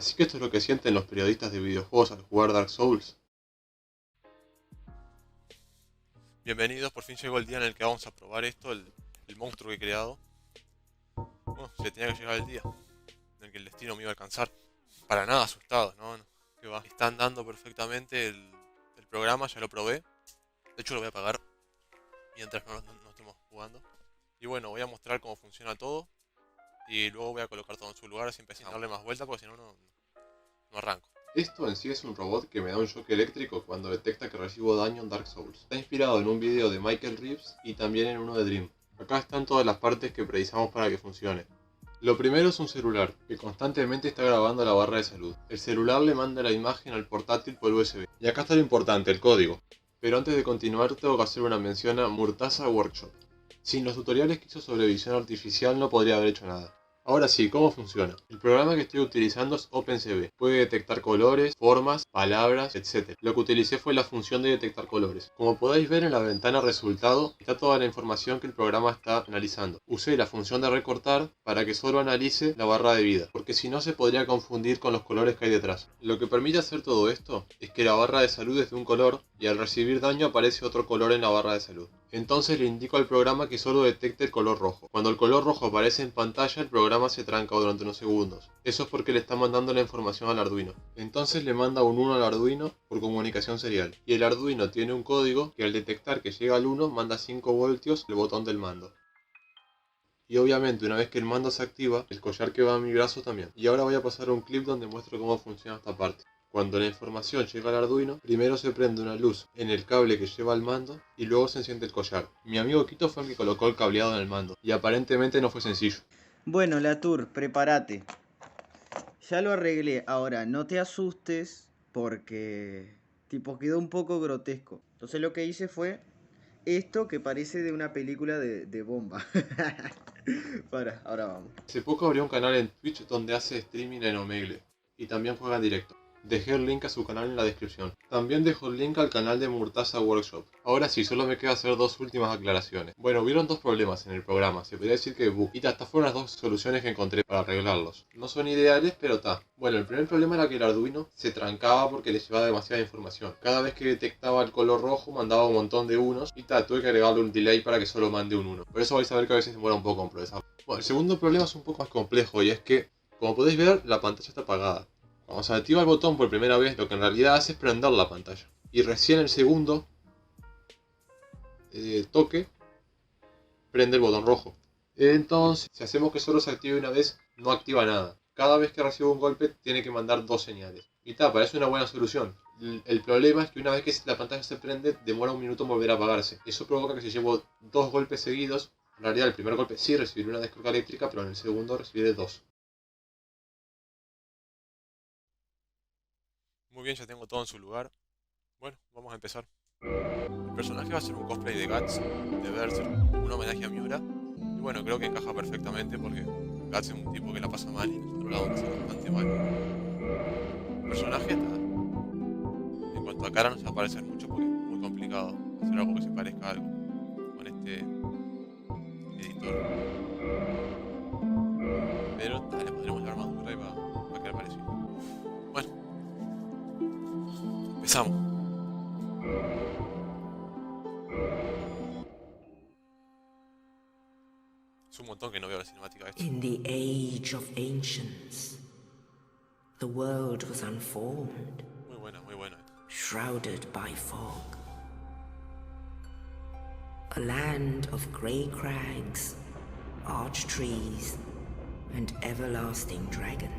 Así que esto es lo que sienten los periodistas de videojuegos al jugar Dark Souls. Bienvenidos, por fin llegó el día en el que vamos a probar esto, el monstruo que he creado. Bueno, se tenía que llegar el día en el que el destino me iba a alcanzar. Para nada asustados, ¿no? ¿Qué va? Está andando perfectamente el programa, ya lo probé. De hecho lo voy a apagar mientras no estemos jugando. Y bueno, voy a mostrar cómo funciona todo. Y luego voy a colocar todo en su lugar, así empecé a darle más vuelta porque si no, no arranco. Esto en sí es un robot que me da un shock eléctrico cuando detecta que recibo daño en Dark Souls. Está inspirado en un video de Michael Reeves y también en uno de Dream. Acá están todas las partes que precisamos para que funcione. Lo primero es un celular, que constantemente está grabando la barra de salud. El celular le manda la imagen al portátil por USB. Y acá está lo importante, el código. Pero antes de continuar tengo que hacer una mención a Murtaza Workshop. Sin los tutoriales que hizo sobre visión artificial no podría haber hecho nada. Ahora sí, ¿cómo funciona? El programa que estoy utilizando es OpenCV. Puede detectar colores, formas, palabras, etc. Lo que utilicé fue la función de detectar colores. Como podéis ver en la ventana resultado, está toda la información que el programa está analizando. Usé la función de recortar para que solo analice la barra de vida, porque si no se podría confundir con los colores que hay detrás. Lo que permite hacer todo esto es que la barra de salud es de un color y al recibir daño aparece otro color en la barra de salud. Entonces le indico al programa que solo detecte el color rojo. Cuando el color rojo aparece en pantalla, el programa se tranca durante unos segundos. Eso es porque le está mandando la información al Arduino. Entonces le manda un 1 al Arduino por comunicación serial. Y el Arduino tiene un código que al detectar que llega al 1 manda 5 voltios al botón del mando. Y obviamente una vez que el mando se activa, el collar que va a mi brazo también. Y ahora voy a pasar a un clip donde muestro cómo funciona esta parte. Cuando la información llega al Arduino, primero se prende una luz en el cable que lleva al mando y luego se enciende el collar. Mi amigo Quito fue el que colocó el cableado en el mando y aparentemente no fue sencillo. Bueno, Latour, prepárate. Ya lo arreglé. Ahora, no te asustes porque tipo quedó un poco grotesco. Entonces lo que hice fue esto que parece de una película de bomba. Ahora vamos. Hace poco abrió un canal en Twitch donde hace streaming en Omegle y también juega en directo. Dejé el link a su canal en la descripción. También dejo el link al canal de Murtaza Workshop. Ahora sí, solo me queda hacer dos últimas aclaraciones. Bueno, hubieron dos problemas en el programa, se podría decir que bug. Y estas fueron las dos soluciones que encontré para arreglarlos. No son ideales, pero ta. Bueno, el primer problema era que el Arduino se trancaba porque le llevaba demasiada información. Cada vez que detectaba el color rojo mandaba un montón de unos y tuve que agregarle un delay para que solo mande un 1. Por eso vais a ver que a veces demora un poco en procesar. Bueno, el segundo problema es un poco más complejo y es que, como podéis ver, la pantalla está apagada. Cuando se activa el botón por primera vez, lo que en realidad hace es prender la pantalla. Y recién el segundo toque, prende el botón rojo. Entonces, si hacemos que solo se active una vez, no activa nada. Cada vez que recibe un golpe, tiene que mandar dos señales. Y parece una buena solución. El problema es que una vez que la pantalla se prende, demora un minuto en volver a apagarse. Eso provoca que si llevo dos golpes seguidos, en realidad el primer golpe sí recibiré una descarga eléctrica, pero en el segundo recibiré dos. Muy bien, ya tengo todo en su lugar. Bueno, vamos a empezar. El personaje va a ser un cosplay de Guts, de Berserk, un homenaje a Miura. Y bueno, creo que encaja perfectamente porque Guts es un tipo que la pasa mal y nosotros la vamos a pasar bastante mal. El personaje, en cuanto a cara, no se va a parecer mucho porque es muy complicado hacer algo que se parezca a algo con este editor. Pero le pondremos la armadura y va a quedar parecido. Bueno, empezamos. Es un montón que no veo la cinemática de esto. In the age of ancients, the world was unformed, Muy buena esto. shrouded by fog. A land of grey crags, arch trees, and everlasting dragon.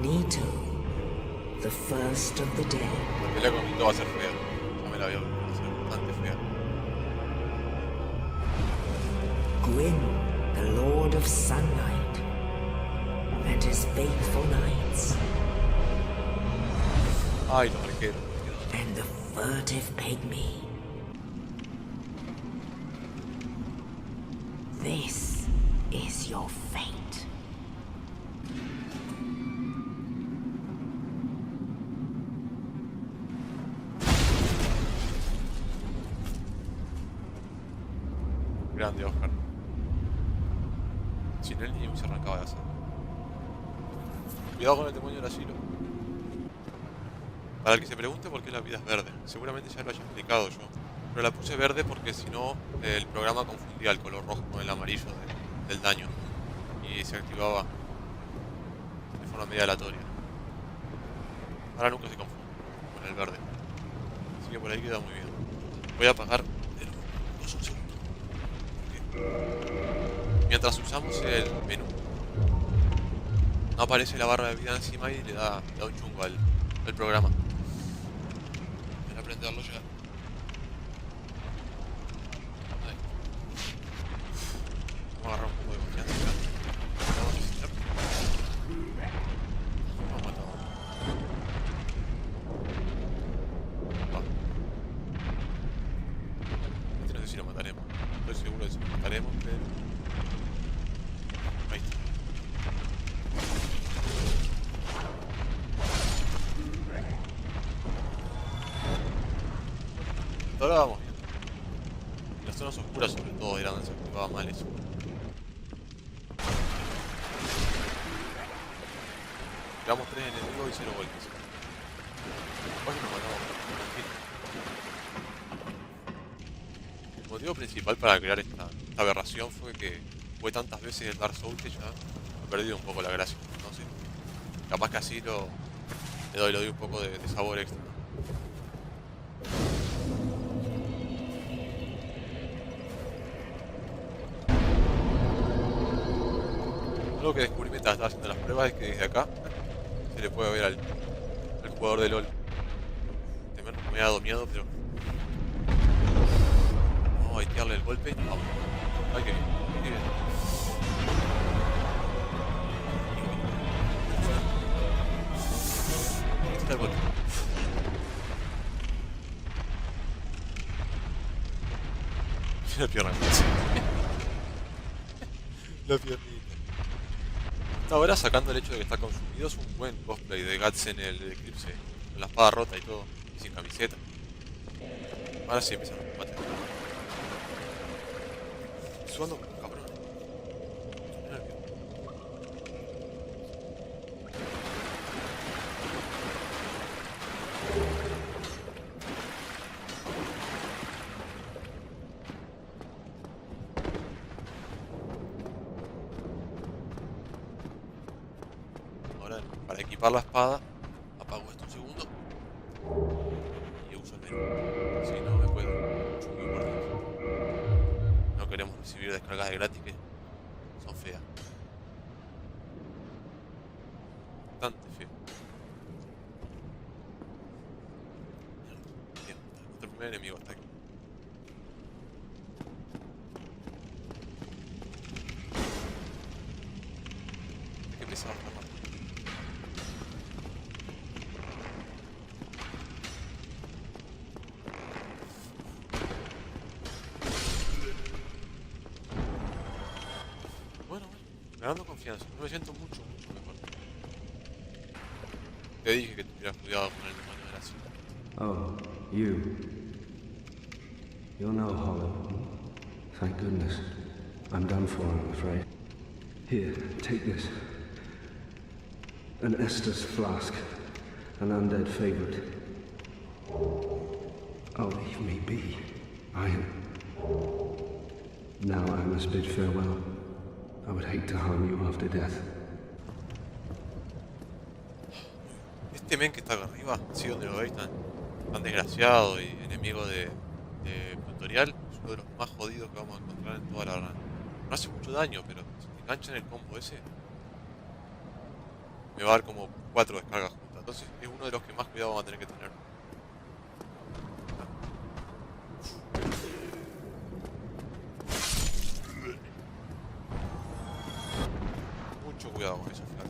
Nito, the first of the dead. La pelea con Nito va a ser fea. Ya me la veo, va a ser bastante fea. Gwyn, the Lord of Sunlight, and his faithful knights. Ay, los arqueros. And the furtive pygmy. This is your fate. Grande, Oscar. Sin él ni se arrancaba de hacer. Cuidado con el demonio del asilo. Para el que se pregunte por qué la vida es verde, seguramente ya lo haya explicado yo. Pero la puse verde porque si no, el programa confundía el color rojo con el amarillo del daño. Y se activaba de forma medio aleatoria. Ahora nunca se confunde con el verde. Así que por ahí queda muy bien. Voy a apagar el luz un segundo. Porque mientras usamos el menú, no aparece la barra de vida encima y le da un chungo al programa. Voy a prenderlo ya. Ahí. Vamos a agarrar un poco de confianza acá. Vamos a visitar. Vamos a matar. Este no sé si lo mataremos. Estoy seguro de si lo mataremos, pero... Ahí está. Hasta ahora vamos bien. En las zonas oscuras sobre todo era donde se activaba mal eso. Quedamos 3 enemigos y 0 golpes. Después nos matamos. Tranquilo. El motivo principal para crear esta aberración fue que fue tantas veces el Dark Souls que ya he perdido un poco la gracia. Entonces, capaz que así le doy un poco de sabor extra. Algo que descubrí mientras estaba haciendo las pruebas es que desde acá se le puede ver al jugador de LOL. Me ha dado miedo, pero... Vamos a baitearle el golpe y nos vamos. Ay, qué bien, qué bien. Ahí está el golpe. La pierna. La piernita. Hasta ahora, sacando el hecho de que está consumido, es un buen cosplay de Guts en el Eclipse, con la espada rota y todo, y sin camiseta. Ahora sí empiezan los combates. Estoy sudando como un cabrón. Estoy nervioso. Ahora, para equipar la espada, apago esto un segundo y uso el menú. Si no, me puedo chungo por Dios. No queremos recibir descargas de gratis que son feas. Bastante feas. Bien, nuestro primer enemigo está aquí. Qué pesado está mal. Bueno, ganando confianza. No me siento mucho mejor. Te dije que tuvieras cuidado con el demonio de la ciudad. Oh, you. You're no hollow. Thank goodness. I'm done for, I'm afraid. Here, take this. An Estus flask. An undead favorite. Oh, leave me be. I am... Now I must bid farewell. I would hate to harm you after death. Este men que está acá arriba, así donde lo veis, tan desgraciado y enemigo de tutorial, es uno de los más jodidos que vamos a encontrar en toda la run. No hace mucho daño, pero si te engancha en el combo ese, me va a dar como 4 descargas juntas. Entonces es uno de los que más cuidado vamos a tener que tener. Mucho cuidado con eso, flaco.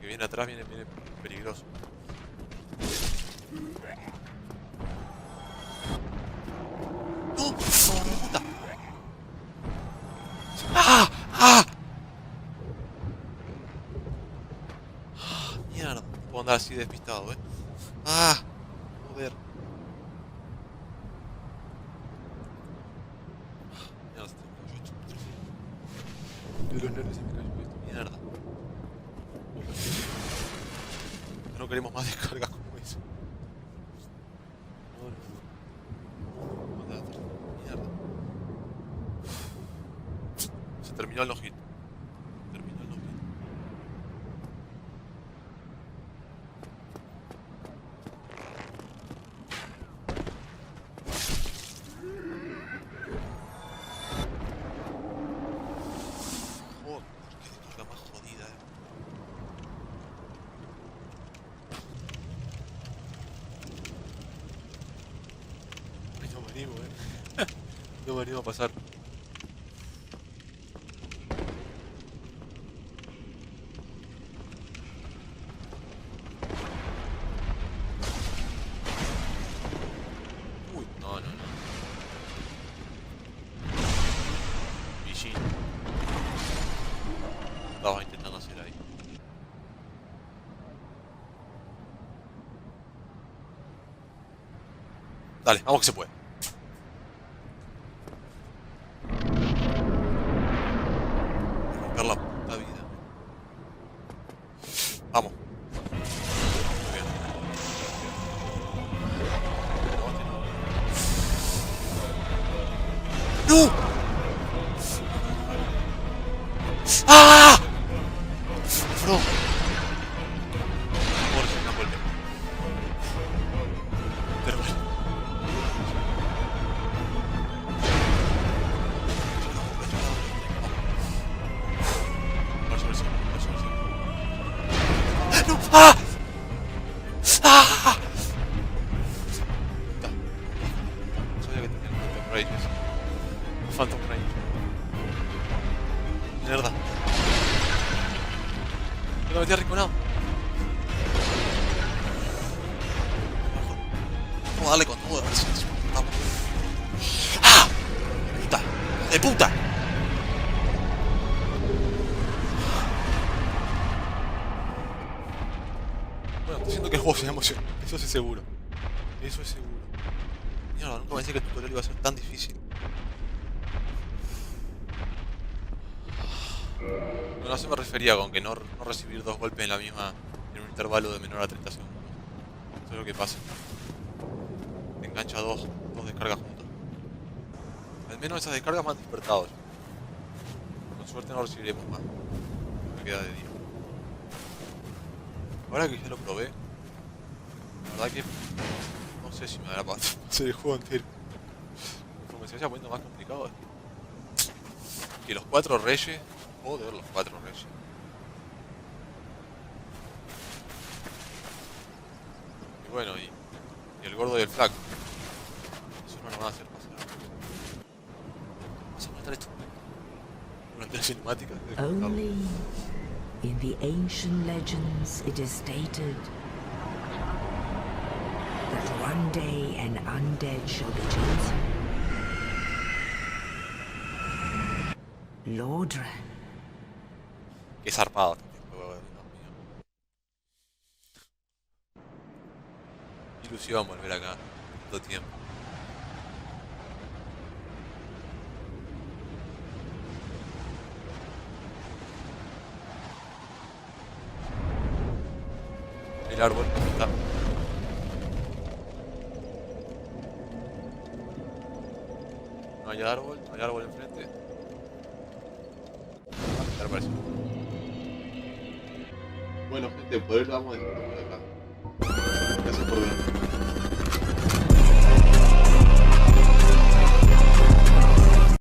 Que viene atrás, viene peligroso. ¡No! ¡Puta! ¡Ah! ¡Ah! ¡Ah! Mierda. No puedo andar así despistado, ¡Ah! Joder. queremos más descargas como eso. No. Mierda. Se terminó el no-hit. Terminó el no-hit. Joder, qué descarga más jodida, Ay, no me animo, No me animo a pasar. Uy, no. Vigil. Estaba intentando hacer ahí. Dale, vamos que se puede. Romper la puta vida. Vamos. Muy bien. ¡No! ¡Ah! Bro. Por si no vuelve. Pero bueno. ¡No! ¡Ah! ¡Ah! No sabía que tenía el Phantom Rage. Phantom Rage. Mierda. Me lo metí arrinconado. Vamos a darle con todo, a ver si nos matamos. ¡Ah! ¡Puta! ¡De puta! Bueno, estoy siento que el juego se emociona. Eso es seguro. Eso es seguro. Mierda, nunca pensé que el tutorial iba a ser tan difícil. Bueno, a eso me refería con que no recibir dos golpes en la misma. En un intervalo de menor a 30 segundos. Eso es lo que pasa. Te engancha dos descargas juntas. Al menos esas descargas me han despertado. Con suerte no recibiremos más. Me queda de día. Ahora que ya lo probé, la verdad que no sé si me dará para hacer el juego entero. Como se vaya poniendo más complicado. Que los 4 reyes. Joder, los 4 reyes. Y bueno, y el gordo y el flaco. Eso no nos va a hacer pasar. Vamos a matar esto. Durante la cinemática. Only in the ancient legends it is stated that one day an undead shall be chosen. Lordran. Qué zarpado este juego, Dios mío. Ilusión volver acá. Todo tiempo. El árbol está. No hay árbol enfrente. Ya apareció. Bueno gente, por hoy lo vamos a dejar por acá. Gracias por ver.